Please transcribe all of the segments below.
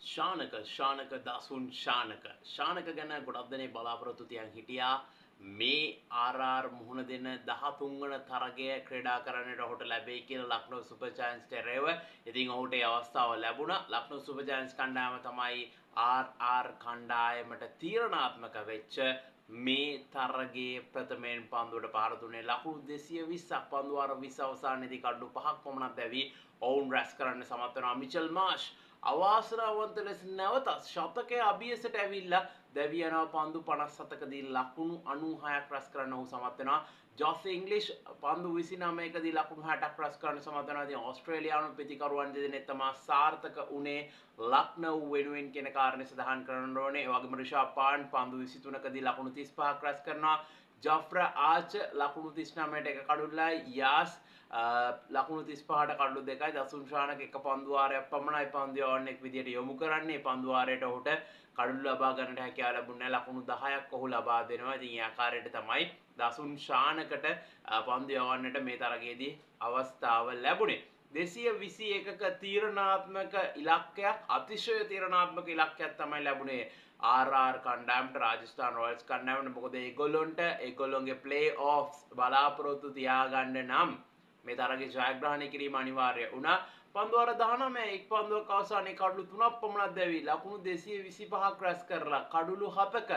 ශානක දසුන් ශානක ගැන ගොඩක් දෙනෙක් බලාපොරොත්තු තියන් හිටියා මේ ආර් මුහුණ දෙන 13 වන තරගය ක්‍රීඩා කරන්නට ඔහුට ලැබෙයි කියලා ලක්නෝ සුපර් ජයන්ට්ස් ටෙරේව. ඉතින් ඔහුට ඒ අවස්ථාව ලැබුණා. ලක්නෝ සුපර් ජයන්ට්ස් කණ්ඩායම තමයි ආර් කණ්ඩායමට තීරණාත්මක වෙච්ච මේ තරගයේ ප්‍රථමයෙන් පන්දුවට පහර දුන්නේ. ලකුණු 220ක් පන්දු වාර 20 අවසානයේදී කඩු 5ක් පමණක් දැවි ඔවුන් රැස් කරන්න සමත් වෙනවා. මිචෙල් මාෂ් අවාසනාවන්ත ලෙස නැවතත් ශතකයේ අභියසට ඇවිල්ලා දැවි යනවා. පන්දු 57කදී ලකුණු 96ක් රැස් කරන්න ඔහු සමත් වෙනවා. ජොස් ඉංග්ලිෂ් පන්දු 29කදී ලකුණු 60ක් රැස් කරන්න සමත් වෙනවා. ඉතින් ඕස්ට්‍රේලියානු පිතිකරුවන් දෙදෙනෙක් තමයි සාර්ථක උනේ ලක්නෝ වෙනුවෙන් කියන කාරණේ සඳහන් කරන්න ඕනේ. ඒ වගේම රිෂාබ් පාන් පන්දු 23කදී ලකුණු 35ක් රැස් කරනවා. ජොෆ්රා ආච් ලකුණු 39ට එක කඩුල්ලයි. යාස් ලකුණු 35ට කඩලු 2යි. දසුන් ශානක එක පන්දු වාරයක් පමණයි පන්දු යවන්නෙක් විදියට යොමු කරන්නේ. පන්දු වාරයට ඔහුට කඩලු ලබා ගන්නට හැකියාව ලැබුණේ නැහැ. ලකුණු 10ක් ඔහු ලබා දෙනවා. ඉතින් ඒ ආකාරයට තමයි දසුන් ශානකට පන්දු යවන්නට මේ තරගයේදී අවස්ථාව ලැබුණේ. 221ක තීරණාත්මක ඉලක්කයක් අතිශය තීරණාත්මක ඉලක්කයක් තමයි ලැබුණේ ආර් කණ්ඩායමට රාජස්ථාන් රොයල්ස් කණ්ඩායමට. මොකද ඒගොල්ලොන්ගේ ප්ලේ ඔෆ්ස් බලාපොරොත්තු තියාගන්න නම් මේ තරගයේ ජයග්‍රහණය කිරීම අනිවාර්ය වුණා. පන්දු වාර 19 එක් පන්දුවක් අවසානයේ කඩලු 3ක් පමණක් දැවි ලකුණු 225ක් රැස් කරලා කඩලු 7ක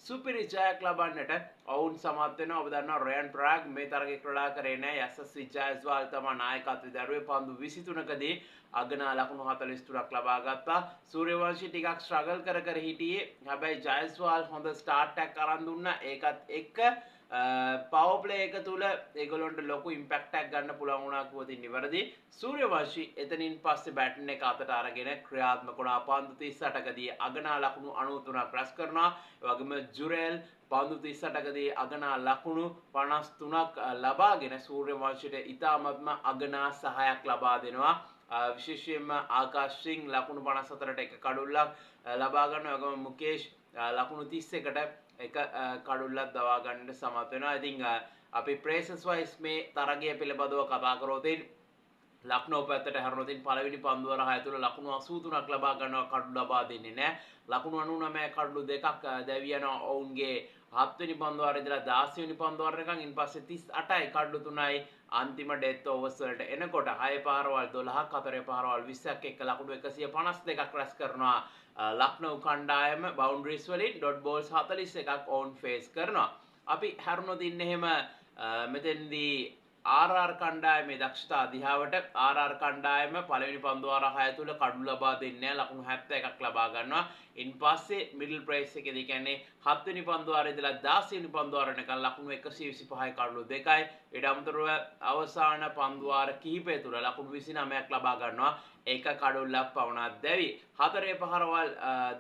සුපිරි ජයක් ලබන්නට ඔවුන් සමත් වෙනවා. ඔබ දන්නවා රයන් ප්‍රාග් මේ තරගයේ ක්‍රීඩා කරේ නැහැ. යසස්වි ජයස්වාල් තමයි නායකත්වයේ දරුවේ. පන්දු 23කදී අගනා ලකුණු 43ක් ලබා ගත්තා. සූර්යවංශී ටිකක් ස්ට්‍රගල් කර හිටියේ. හැබැයි ජයස්වාල් හොඳ ස්ටාර්ට් එකක් අරන් දුන්නා. ඒකත් එක්ක පවර් ප්ලේ එක තුල ඒගොල්ලන්ට ලොකු ඉම්පැක්ට් එකක් ගන්න පුළුවන් වුණා කිව්වොත් නිවැරදි. සූර්යවංශී එතනින් පස්සේ බැටන් එක අතට අරගෙන ක්‍රියාත්මක වුණා. පන්දු 38කදී අගනා ලකුණු 93ක් රැස් කරනවා. ඒ වගේම ජුරෙල් පන්දු 38කදී අගනා ලකුණු 53ක් ලබාගෙන සූර්යවංශයට ඉතාමත්ම අගනා සහායක් ලබා දෙනවා. විශේෂයෙන්ම ආකාශ් සිං ලකුණු 54ට එක කඩුල්ලක් ලබා ගන්නවා. ඒ වගේම මුකේෂ් ලකුණු 31ට එක කඩුල්ලක් දවා ගන්නට සමත් වෙනවා. ඉතින් අපි ප්‍රේසස් වයිස් මේ තරගය පිළිබඳව කතා කරොත් ලක්නෝ පැත්තට හැරුණොත් පළවෙනි පන්දු වර 6 තුල ලකුණු 83ක් ලබා ගන්නවා. කඩු ලබා දෙන්නේ නැහැ. ලකුණු 99 කඩු දෙකක් දැවි යනවා ඔවුන්ගේ 7 වෙනි පන්දු වරේ ඉඳලා 16 වෙනි පන්දු වරේකන් ඉන් පස්සේ 38යි කඩු 3යි අන්තිම ඩෙත් ඕවර්ස් වලට එනකොට 6 පාරවල් 12ක් 4 පාරවල් 20ක් එක්ක ලකුණු 152ක් රැස් කරනවා. ලක්නෝ කණ්ඩායම බවුන්ඩරිස් වලින් ඩොට් බෝල්ස් 41ක් ඔවුන් ෆේස් කරනවා. අපි හැරුණොත් ඉන්නේ එහෙම මෙතෙන්දී ආර් කණ්ඩායමේ දක්ෂතා දිහාවට ආර් කණ්ඩායම පළවෙනි පන්දු වාර 6 තුල කඩු ලබා දෙන්නේ නැහැ. ලකුණු 71ක් ලබා ගන්නවා. ඉන් පස්සේ මිඩල් ප්‍රයිස් එකේදී කියන්නේ 7 වෙනි පන්දු වාරේ ඉඳලා 16 වෙනි පන්දු වාරේනකන් ලකුණු 125යි කඩු 2යි. ඊට අමතරව අවසාන පන්දු වාර කිහිපය තුල ලකුණු 29ක් ලබා ගන්නවා. එක කඩුල්ලක් පවණක් දැවි 4 පහරවල්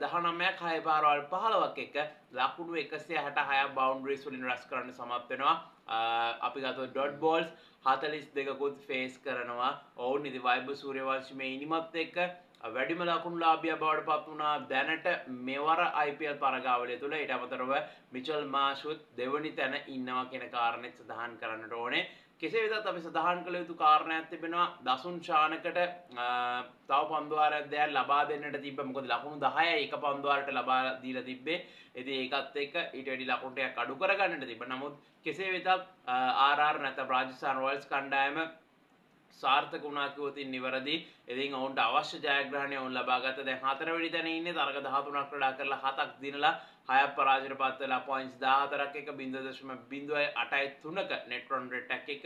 19ක් 6 පහරවල් 15ක් එක ලකුණු 166ක් බවුන්ඩරිස් වලින් රැස් කරන්න සමත් වෙනවා. අපි ගත්තොත් ඩොට් බෝල්ස් 42කුත් ෆේස් කරනවා. ඔවුන් ඉතින් වෛභව සූර්යවංශී මේ ඉනිමත් එක්ක වැඩිම ලකුණුලාභියා බවට පත් වුණා දැනට මෙවර IPL පරගාවලිය තුල. ඊට අමතරව මිචෙල් මාෂුත් දෙවනි තැන ඉන්නවා කියන කාරණේත් සඳහන් කරන්නට ඕනේ. කෙසේ වෙතත් අපි සඳහන් කළ යුතු කාරණයක් තිබෙනවා. දසුන් ශානකට තව පන්දු වාරයක් දෙයක් ලබා දෙන්නට තිබ්බ. මොකද ලකුණු 10යි එක පන්දු වාරයට ලබා දීලා තිබ්බේ. ඉතින් ඒකත් එක්ක ඊට වැඩි ලකුණු ටිකක් අඩු කරගන්නට තිබ්බ. නමුත් කෙසේ වෙතත් ආර් නැත්නම් රාජස්ථාන් රොයල්ස් කණ්ඩායම සාර්ථක වුණා කිව්වොත් නිවැරදි. ඉතින් ඔවුන්ට අවශ්‍ය ජයග්‍රහණය ඔවුන් ලබා ගත්තා. දැන් 4 වෙනි තැනේ ඉන්නේ. තරග 13ක් ක්‍රීඩා කරලා 7ක් දිනලා 6ක් පරාජයට පත් වෙලා පොයින්ට්ස් 14ක් එක 0.083ක net run rate එකක් එක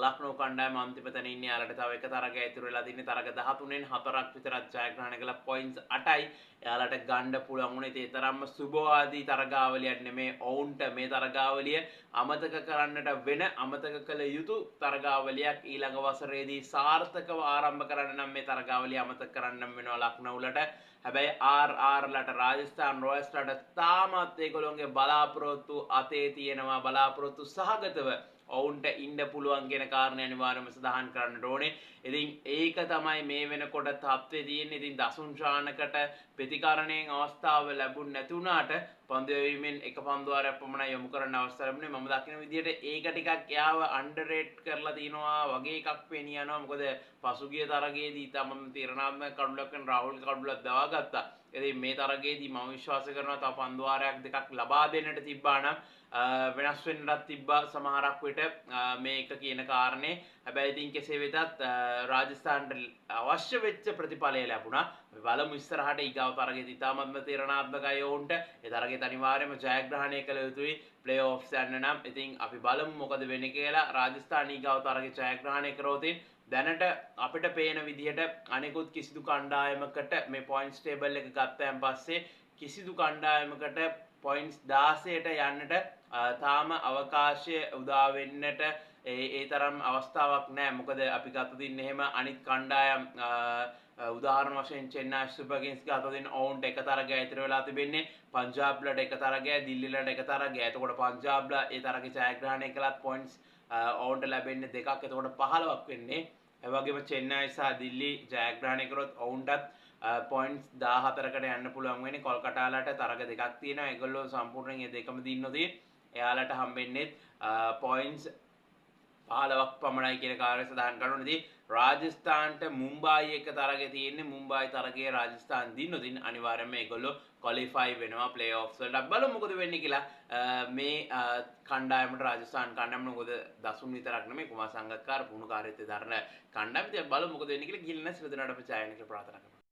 ලක්නෝ කණ්ඩායම අන්තිම තැනේ ඉන්නේ. යාලට තව එක තරගයක් ඉතුරු වෙලා තින්නේ. තරග 13න් 4ක් විතරක් ජයග්‍රහණය කළා පොයින්ට්ස් 8යි. යාලට ගන්න පුළුවන් වුණේ. ඒ තරම්ම සුබවාදී තරගාවලියක් නෙමේ. ඔවුන්ට මේ තරගාවලිය අමතක කරන්නට වෙන අමතක කළ යුතු තරගාවලියක් ඊළඟ වසරේදී සාර්ථකව ආරම්භ කරන්න නම් මේ තරගාවලිය අමතක කරන්න වෙනවා ලක්නෝලට. හැබැයි ආර්ලට රාජස්ථාන් රොයල්ස්ලට තාමත් ඒගොල්ලොන්ගේ බලාපොරොත්තු අතේ තියෙනවා. බලාපොරොත්තු සහගතව ඔවුන්ට ඉන්න පුළුවන් කියන කාරණේ අනිවාර්යයෙන්ම සඳහන් කරන්නට ඕනේ. ඉතින් ඒක තමයි මේ වෙනකොට තත්ත්වයේ තියෙන්නේ. ඉතින් දසුන් ශානකට ප්‍රතිකරණයෙන් අවස්ථාව ලැබුණ නැති වුණාට පන්දු යැවීමෙන් එක පන්දු වාරයක් පමණ යොමු කරන්න අවස්ථාව ලැබුණේ. මම දකින විදිහට ඒක ටිකක් එයාව අන්ඩර්රේට් කරලා තිනවා වගේ එකක් පේනිය යනවා. මොකද පසුගිය තරගයේදී තමම තීරණාත්මක කඩුලක් වෙන රාහුල් කඩුලක් දවාගත්තා. ඉතින් මේ තරගයේදී මම විශ්වාස කරනවා තව පන්දු වාරයක් දෙකක් ලබා දෙන්නට තිබ්බා නම් වෙනස් වෙන්නත් තිබ්බා සමහරක් විට මේක කියන කාරණේ. හැබැයි ඉතින් කෙසේ වෙතත් රාජස්ථානට අවශ්‍ය වෙච්ච ප්‍රතිඵලය ලැබුණා. අපි බලමු ඉස්සරහට ඊගාව තරගයේදී ඉතාමත්ම තීරණාත්මකයි ඔවුන්ට. ඒ තරගයේ අනිවාර්යයෙන්ම ජයග්‍රහණය කළ යුතුයි. ප්ලේ ඔෆ්ස් යන්න නම්. ඉතින් අපි බලමු මොකද වෙන්නේ කියලා. රාජස්ථාන ඊගාව තරගයේ ජයග්‍රහණය කරොත් දැනට අපිට පේන විදිහට අනෙකුත් කිසිදු කණ්ඩායමකට මේ පොයින්ට්ස් ටේබල් එක ගත්තයන් පස්සේ කිසිදු කණ්ඩායමකට පොයින්ට්ස් 16ට යන්නට තාම අවකාශය උදා වෙන්නට ඒ තරම් අවස්ථාවක් නැහැ. මොකද අපි ගත්තොත් එහෙම අනිත් කණ්ඩායම් උදාහරණ වශයෙන් චෙන්නයි සුපර් කිංස් ගත්තොත් ඔවුන්ට එක තරගයක් ඉතුරු වෙලා තිබෙන්නේ. පංජාබ්ලට එක තරගයක්, දිල්ලිලට එක තරගයක්. එතකොට පංජාබ්ලා ඒ තරගේ ජයග්‍රහණය කළත් පොයින්ට්ස් ඔවුන්ට ලැබෙන්නේ දෙකක්. එතකොට 15ක් වෙන්නේ. ඒ වගේම චෙන්නයි සහ දිල්ලි ජයග්‍රහණය කරොත් ඔවුන්ටත් පොයින්ට්ස් 14කට යන්න පුළුවන් වෙන්නේ. කොල්කටාලාට තරග දෙකක් තියෙනවා. ඒගොල්ලෝ සම්පූර්ණයෙන් ඒ දෙකම දින්නොත් එයාලට හම්බෙන්නේ පොයින්ට්ස් 15ක් පමණයි කියන කාර්යය සඳහන් කරනවා. ඉතින් රාජස්ථාන්ට මුම්බායි එක තරගය තියෙන්නේ. මුම්බායි තරගයේ රාජස්ථාන් දින්නොත් අනිවාර්යයෙන්ම ඒගොල්ලෝ ක්වොලිෆයි වෙනවා ප්ලේ ඔෆ්ස් වලට. බලමු මොකද වෙන්නේ කියලා. මේ කණ්ඩායමට රාජස්ථාන් කණ්ඩායමට මොකද දසුන් විතරක් නෙමෙයි කුමාර සංගක්කාර පුහුණුකාරීත්වය දරන කණ්ඩායම. ඉතින් බලමු මොකද වෙන්නේ කියලා. ගිහින් නැස් වෙදනට අපි ජයන කියලා ප්‍රාර්ථනා කරනවා.